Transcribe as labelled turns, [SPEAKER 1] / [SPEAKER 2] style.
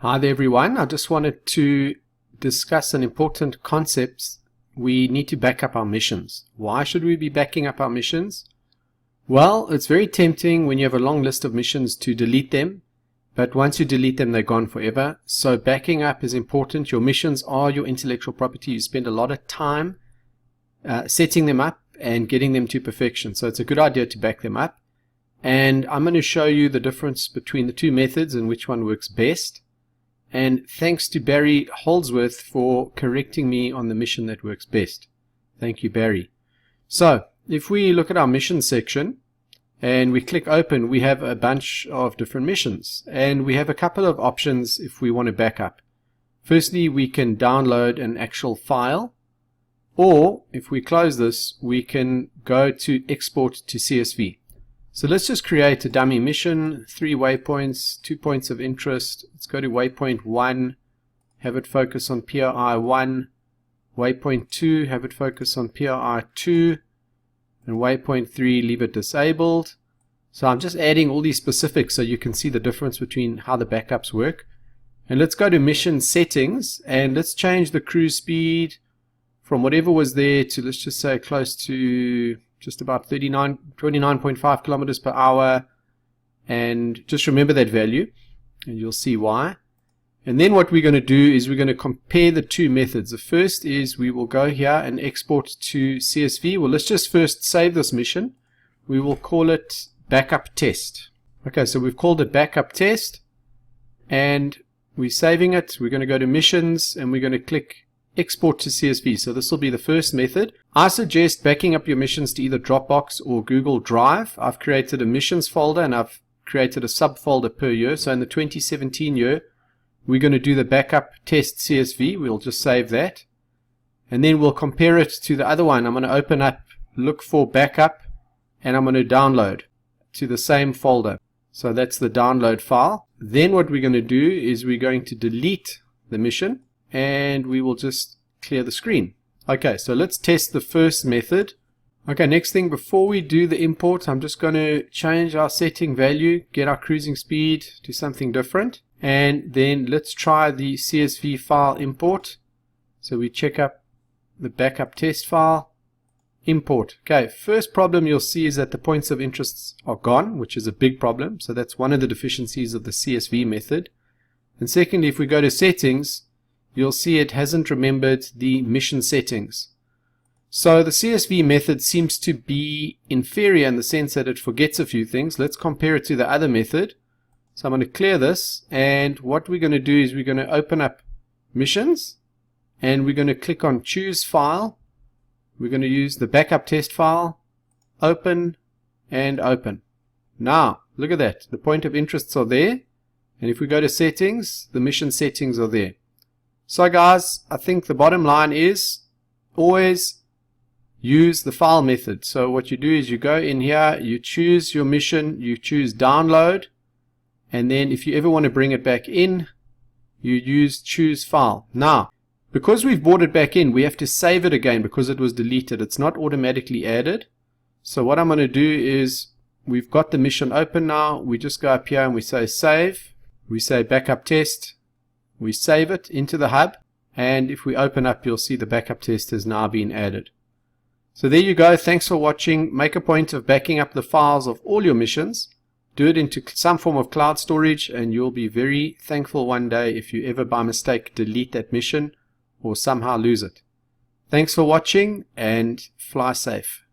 [SPEAKER 1] Hi there everyone, I just wanted to discuss an important concept. We need to back up our missions. Why should we be backing up our missions? Well, it's very tempting when you have a long list of missions to delete them, but once you delete them they're gone forever. So backing up is important. Your missions are your intellectual property. You spend a lot of time setting them up and getting them to perfection. So it's a good idea to back them up. And I'm going to show you the difference between the two methods and which one works best. And thanks to Barry Holdsworth for correcting me on the mission that works best. Thank you, Barry. So if we look at our mission section and we click open, we have a bunch of different missions, and we have a couple of options if we want to back up. Firstly, we can download an actual file, or if we close this, we can go to export to CSV. So let's just create a dummy mission, 3 waypoints, 2 points of interest. Let's go to waypoint 1, have it focus on PRI 1, waypoint 2, have it focus on PRI 2, and waypoint 3, leave it disabled. So I'm just adding all these specifics so you can see the difference between how the backups work. And let's go to mission settings, and let's change the cruise speed from whatever was there to, let's just say, close to just about 29.5 kilometers per hour, and just remember that value and you'll see why. And then what we're going to do is we're going to compare the two methods. The first is we will go here and export to CSV. Well, let's just first save this mission. We will call it backup test. Okay, so we've called it backup test and we're saving it. We're going to go to missions and we're going to click export to CSV. So this will be the first method. I suggest backing up your missions to either Dropbox or Google Drive. I've created a missions folder and I've created a subfolder per year. So in the 2017 year, we're going to do the backup test CSV. We'll just save that. And then we'll compare it to the other one. I'm going to open up, look for backup, and I'm going to download to the same folder. So that's the download file. Then what we're going to do is we're going to delete the mission, and we will just clear the screen. Okay, so let's test the first method. Okay, next thing, before we do the import, I'm just going to change our setting value, get our cruising speed to something different, and then let's try the CSV file import. So we check up the backup test file, import. Okay, first problem you'll see is that the points of interest are gone, which is a big problem. So that's one of the deficiencies of the CSV method. And secondly, if we go to settings, you'll see it hasn't remembered the mission settings. So the CSV method seems to be inferior in the sense that it forgets a few things. Let's compare it to the other method. So I'm going to clear this, and what we're going to do is we're going to open up missions and we're going to click on choose file. We're going to use the backup test file, open and open. Now look at that, the point of interests are there, and if we go to settings, the mission settings are there. So guys, I think the bottom line is always use the file method. So what you do is you go in here, you choose your mission, you choose download, and then if you ever want to bring it back in, you use choose file. Now, because we've brought it back in, we have to save it again because it was deleted. It's not automatically added. So what I'm going to do is, we've got the mission open now, we just go up here and we say save, we say backup test, we save it into the hub, and if we open up, you'll see the backup test has now been added. So there you go. Thanks for watching. Make a point of backing up the files of all your missions. Do it into some form of cloud storage, and you'll be very thankful one day if you ever by mistake delete that mission or somehow lose it. Thanks for watching, and fly safe.